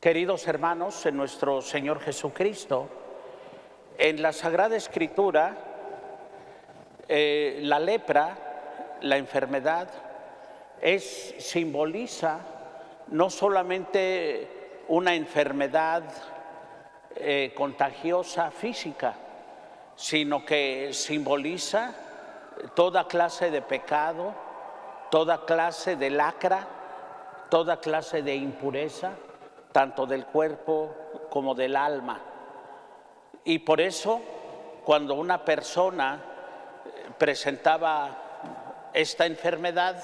Queridos hermanos, en nuestro Señor Jesucristo, en la Sagrada Escritura, la lepra, la enfermedad, simboliza no solamente una enfermedad contagiosa física, sino que simboliza toda clase de pecado, toda clase de lacra, toda clase de impureza, tanto del cuerpo como del alma. Y por eso, cuando una persona presentaba esta enfermedad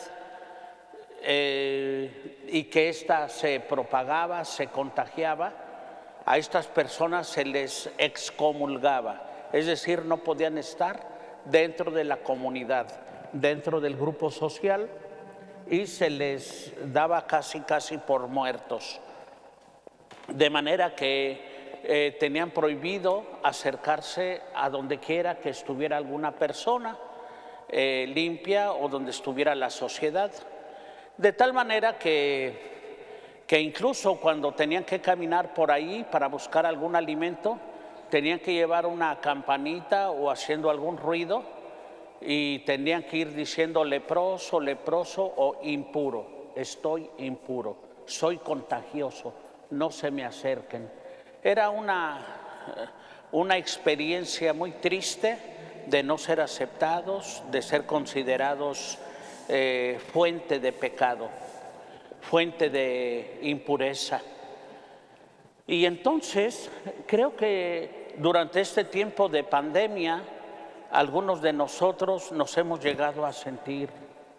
y que ésta se propagaba, se contagiaba, a estas personas se les excomulgaba, es decir, no podían estar dentro de la comunidad, dentro del grupo social, y se les daba casi por muertos. De manera que tenían prohibido acercarse a donde quiera que estuviera alguna persona limpia o donde estuviera la sociedad. De tal manera que incluso cuando tenían que caminar por ahí para buscar algún alimento, tenían que llevar una campanita o haciendo algún ruido y tenían que ir diciendo leproso, leproso o impuro. Estoy impuro, soy contagioso, no se me acerquen. Era una experiencia muy triste de no ser aceptados, de ser considerados fuente de pecado, fuente de impureza. Y entonces creo que durante este tiempo de pandemia, algunos de nosotros nos hemos llegado a sentir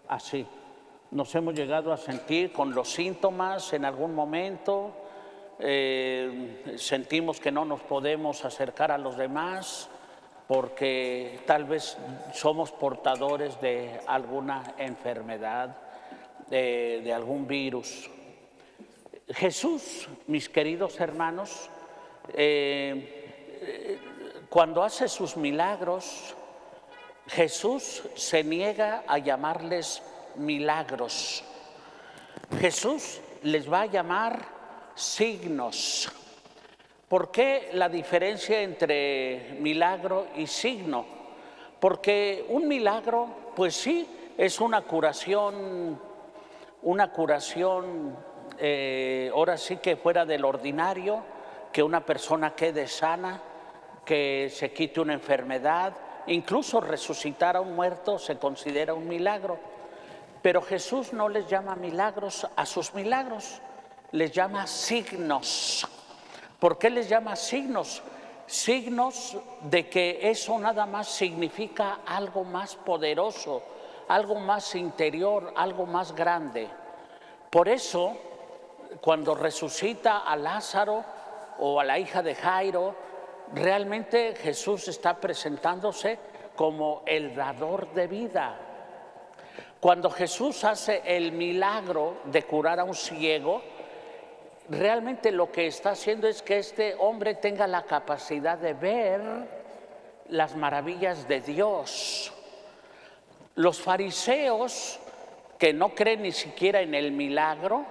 así. Nos hemos llegado a sentir con los síntomas en algún momento. Sentimos que no nos podemos acercar a los demás porque tal vez somos portadores de alguna enfermedad, de algún virus. Jesús, mis queridos hermanos, cuando hace sus milagros, Jesús se niega a llamarles milagros. Jesús les va a llamar signos. ¿Por qué la diferencia entre milagro y signo? Porque un milagro, pues sí, es una curación, ahora sí que fuera del ordinario, que una persona quede sana, que se quite una enfermedad, incluso resucitar a un muerto se considera un milagro. Pero Jesús no les llama milagros a sus milagros, les llama signos. ¿Por qué les llama signos? Signos de que eso nada más significa algo más poderoso, algo más interior, algo más grande. Por eso, cuando resucita a Lázaro o a la hija de Jairo, realmente Jesús está presentándose como el dador de vida. Cuando Jesús hace el milagro de curar a un ciego, realmente lo que está haciendo es que este hombre tenga la capacidad de ver las maravillas de Dios. Los fariseos, que no creen ni siquiera en el milagro,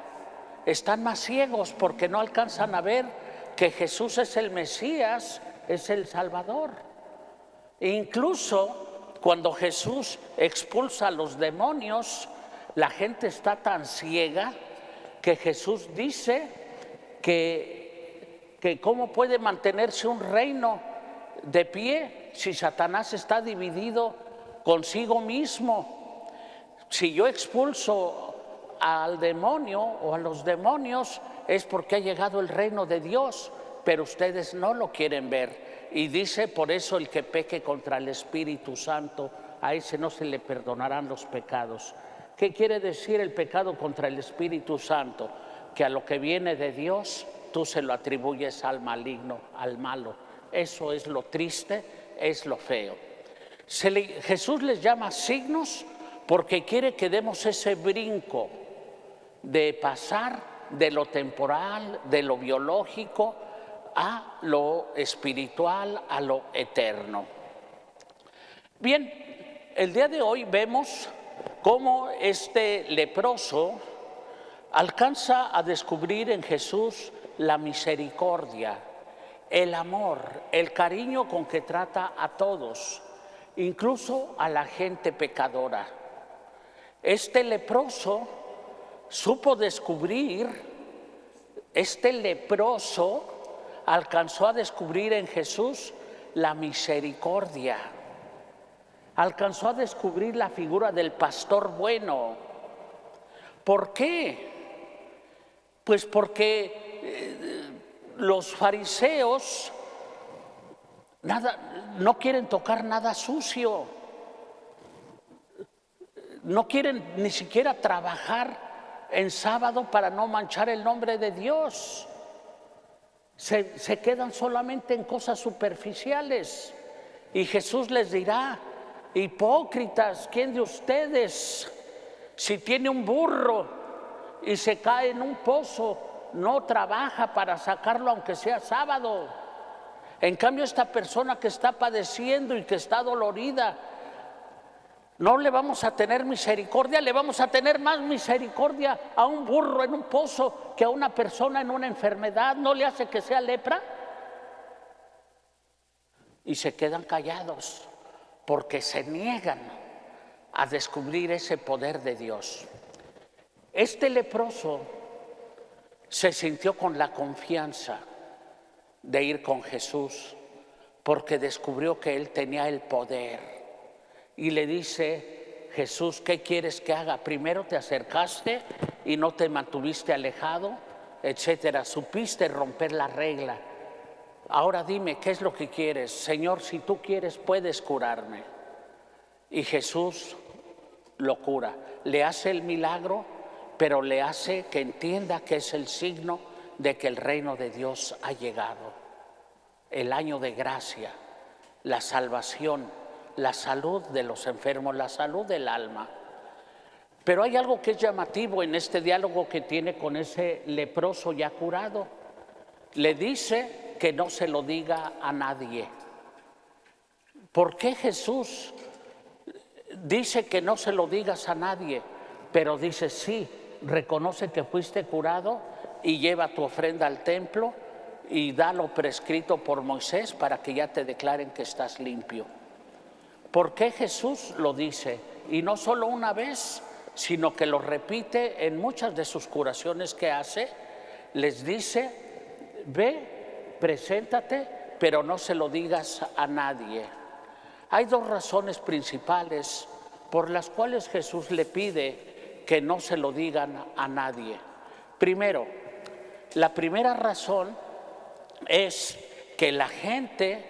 están más ciegos porque no alcanzan a ver que Jesús es el Mesías, es el Salvador. E incluso cuando Jesús expulsa a los demonios, la gente está tan ciega que Jesús dice que cómo puede mantenerse un reino de pie si Satanás está dividido consigo mismo. Si yo expulso al demonio o a los demonios es porque ha llegado el reino de Dios, pero ustedes no lo quieren ver. Y dice, por eso el que peque contra el Espíritu Santo, a ese no se le perdonarán los pecados. ¿Qué quiere decir el pecado contra el Espíritu Santo? Que a lo que viene de Dios, tú se lo atribuyes al maligno, al malo. Eso es lo triste, es lo feo. Jesús les llama signos porque quiere que demos ese brinco de pasar de lo temporal, de lo biológico, a lo espiritual, a lo eterno. Bien, el día de hoy vemos cómo este leproso alcanza a descubrir en Jesús la misericordia, el amor, el cariño con que trata a todos, incluso a la gente pecadora. Este leproso supo descubrir, este leproso alcanzó a descubrir en Jesús la misericordia. Alcanzó a descubrir la figura del pastor bueno. ¿Por qué? Pues porque los fariseos no quieren tocar nada sucio, no quieren ni siquiera trabajar en sábado para no manchar el nombre de Dios. Se quedan solamente en cosas superficiales. Y Jesús les dirá: hipócritas, ¿quién de ustedes, si tiene un burro y se cae en un pozo, no trabaja para sacarlo aunque sea sábado? En cambio, esta persona que está padeciendo y que está dolorida, no le vamos a tener misericordia, le vamos a tener más misericordia a un burro en un pozo que a una persona en una enfermedad. ¿No le hace que sea lepra? Y se quedan callados porque se niegan a descubrir ese poder de Dios. Este leproso se sintió con la confianza de ir con Jesús porque descubrió que él tenía el poder. Y le dice Jesús: ¿qué quieres que haga? Primero te acercaste y no te mantuviste alejado, etcétera. Supiste romper la regla. Ahora dime, ¿qué es lo que quieres? Señor, si tú quieres, puedes curarme. Y Jesús lo cura. Le hace el milagro, pero le hace que entienda que es el signo de que el reino de Dios ha llegado. El año de gracia, la salvación, la salud de los enfermos, la salud del alma. Pero hay algo que es llamativo en este diálogo que tiene con ese leproso ya curado. Le dice que no se lo diga a nadie. ¿Por qué Jesús dice que no se lo digas a nadie? Pero dice: sí, reconoce que fuiste curado y lleva tu ofrenda al templo y da lo prescrito por Moisés para que ya te declaren que estás limpio. ¿Por qué Jesús lo dice? Y no solo una vez, sino que lo repite en muchas de sus curaciones que hace. Les dice: ve, preséntate, pero no se lo digas a nadie. Hay dos razones principales por las cuales Jesús le pide que no se lo digan a nadie. Primero, la primera razón es que la gente,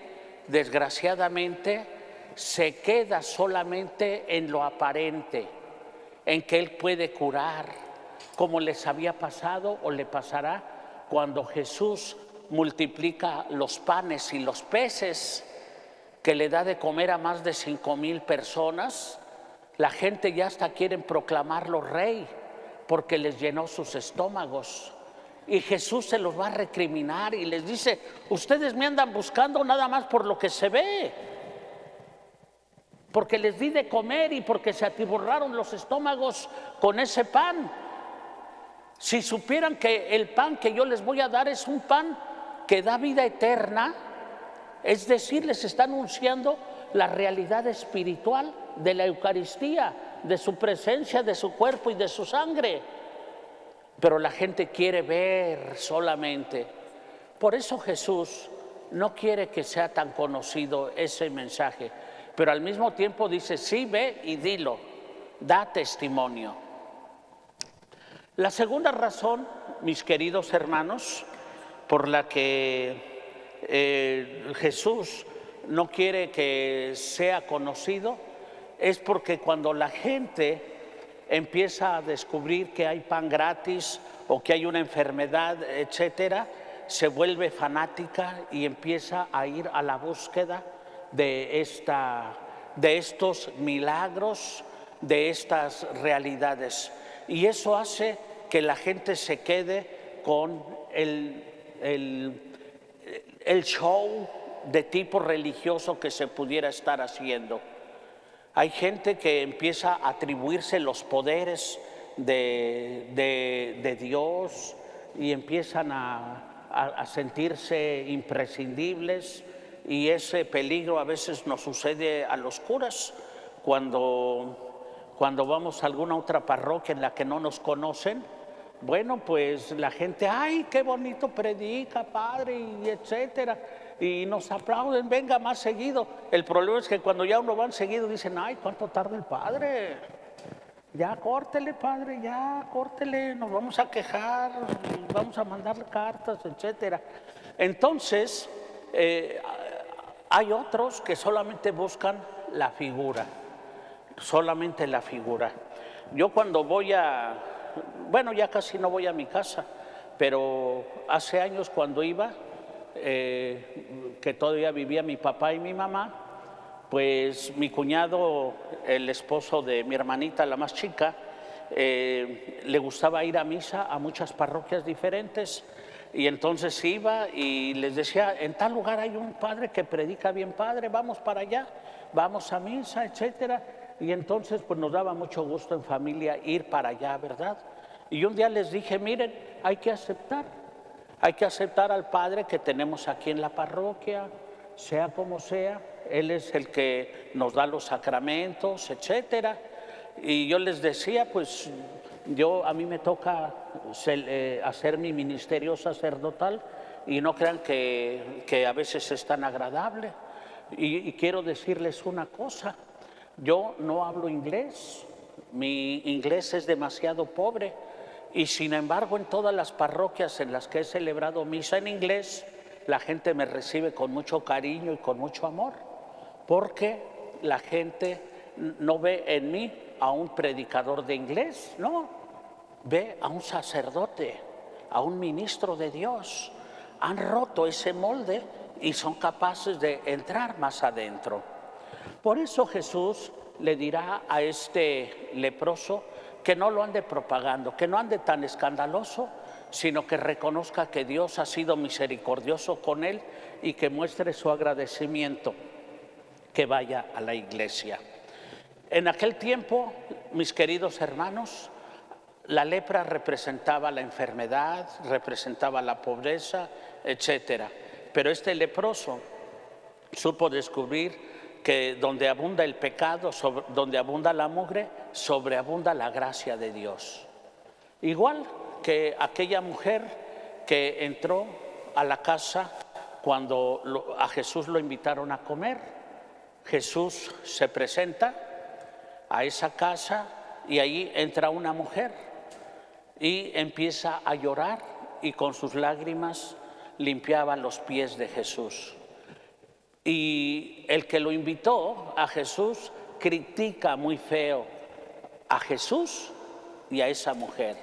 desgraciadamente, se queda solamente en lo aparente, en que Él puede curar, como les había pasado o le pasará cuando Jesús multiplica los panes y los peces, que le da de comer a más de 5,000 personas. La gente ya hasta quieren proclamarlo rey porque les llenó sus estómagos. Y Jesús se los va a recriminar y les dice: ustedes me andan buscando nada más por lo que se ve, porque les di de comer y porque se atiborraron los estómagos con ese pan. Si supieran que el pan que yo les voy a dar es un pan que da vida eterna, es decir, les está anunciando la realidad espiritual de la Eucaristía, de su presencia, de su cuerpo y de su sangre. Pero la gente quiere ver solamente. Por eso Jesús no quiere que sea tan conocido ese mensaje, pero al mismo tiempo dice: sí, ve y dilo, da testimonio. La segunda razón, mis queridos hermanos, por la que Jesús no quiere que sea conocido, es porque cuando la gente empieza a descubrir que hay pan gratis o que hay una enfermedad, etcétera, se vuelve fanática y empieza a ir a la búsqueda de estos milagros, de estas realidades. Y eso hace que la gente se quede con el show de tipo religioso que se pudiera estar haciendo. Hay gente que empieza a atribuirse los poderes de Dios y empiezan a a sentirse imprescindibles, y ese peligro a veces nos sucede a los curas cuando vamos a alguna otra parroquia en la que no nos conocen. Bueno, pues la gente, ay, qué bonito predica, padre, y etcétera, y nos aplauden, venga más seguido. El problema es que cuando ya uno van seguido dicen, ay, ¿cuánto tarda el padre? Ya córtele, padre, ya córtele, nos vamos a quejar, vamos a mandarle cartas, etcétera. Entonces, hay otros que solamente buscan la figura, solamente la figura. Yo cuando voy bueno, ya casi no voy a mi casa, pero hace años cuando iba, que todavía vivía mi papá y mi mamá, pues mi cuñado, el esposo de mi hermanita, la más chica, le gustaba ir a misa a muchas parroquias diferentes, y entonces iba y les decía, en tal lugar hay un padre que predica bien padre, vamos para allá, vamos a misa, etcétera. Y entonces pues nos daba mucho gusto en familia ir para allá, ¿verdad? Y un día les dije, miren, hay que aceptar al padre que tenemos aquí en la parroquia, sea como sea, él es el que nos da los sacramentos, etcétera. Y yo les decía, pues a mí me toca hacer mi ministerio sacerdotal, y no crean que a veces es tan agradable. Y quiero decirles una cosa, yo no hablo inglés, mi inglés es demasiado pobre, y sin embargo en todas las parroquias en las que he celebrado misa en inglés, la gente me recibe con mucho cariño y con mucho amor, porque la gente no ve en mí a un predicador de inglés, no, ve a un sacerdote, a un ministro de Dios. Han roto ese molde y son capaces de entrar más adentro. Por eso Jesús le dirá a este leproso que no lo ande propagando, que no ande tan escandaloso, sino que reconozca que Dios ha sido misericordioso con él y que muestre su agradecimiento, que vaya a la iglesia. En aquel tiempo, mis queridos hermanos, la lepra representaba la enfermedad, representaba la pobreza, etcétera. Pero este leproso supo descubrir que donde abunda el pecado, donde abunda la mugre, sobreabunda la gracia de Dios. Igual que aquella mujer que entró a la casa cuando a Jesús lo invitaron a comer. Jesús se presenta a esa casa y ahí entra una mujer y empieza a llorar, y con sus lágrimas limpiaba los pies de Jesús. Y el que lo invitó a Jesús critica muy feo a Jesús y a esa mujer.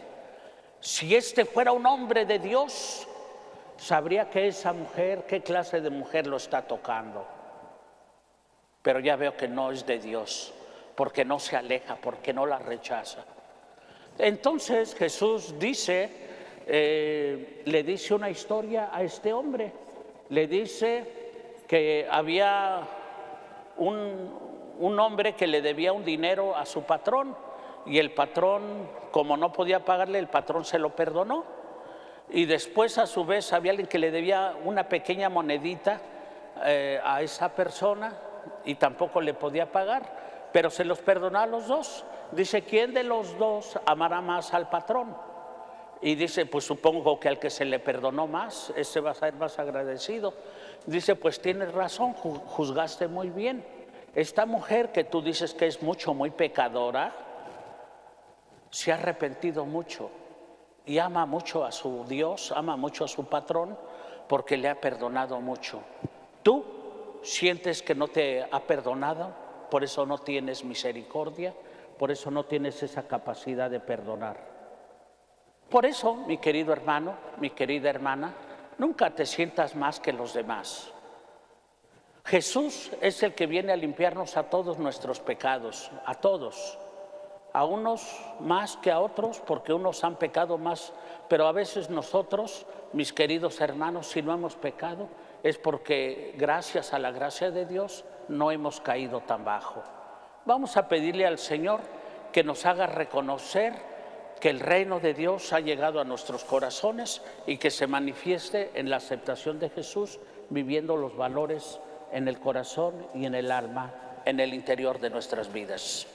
Si este fuera un hombre de Dios, sabría que esa mujer, qué clase de mujer lo está tocando. Pero ya veo que no es de Dios, porque no se aleja, porque no la rechaza. Entonces Jesús le dice una historia a este hombre. Le dice que había un hombre que le debía un dinero a su patrón, y el patrón, como no podía pagarle, el patrón se lo perdonó. Y después, a su vez, había alguien que le debía una pequeña monedita a esa persona y tampoco le podía pagar, pero se los perdonó a los dos. Dice, ¿quién de los dos amará más al patrón? Y dice, pues supongo que al que se le perdonó más, ese va a ser más agradecido. Dice, pues tienes razón, juzgaste muy bien. Esta mujer que tú dices que es muy pecadora, se ha arrepentido mucho y ama mucho a su Dios, ama mucho a su patrón, porque le ha perdonado mucho. Tú sientes que no te ha perdonado, por eso no tienes misericordia, por eso no tienes esa capacidad de perdonar. Por eso, mi querido hermano, mi querida hermana, nunca te sientas más que los demás. Jesús es el que viene a limpiarnos a todos nuestros pecados, a todos, a unos más que a otros, porque unos han pecado más, pero a veces nosotros, mis queridos hermanos, si no hemos pecado, es porque gracias a la gracia de Dios no hemos caído tan bajo. Vamos a pedirle al Señor que nos haga reconocer que el reino de Dios ha llegado a nuestros corazones y que se manifieste en la aceptación de Jesús, viviendo los valores en el corazón y en el alma, en el interior de nuestras vidas.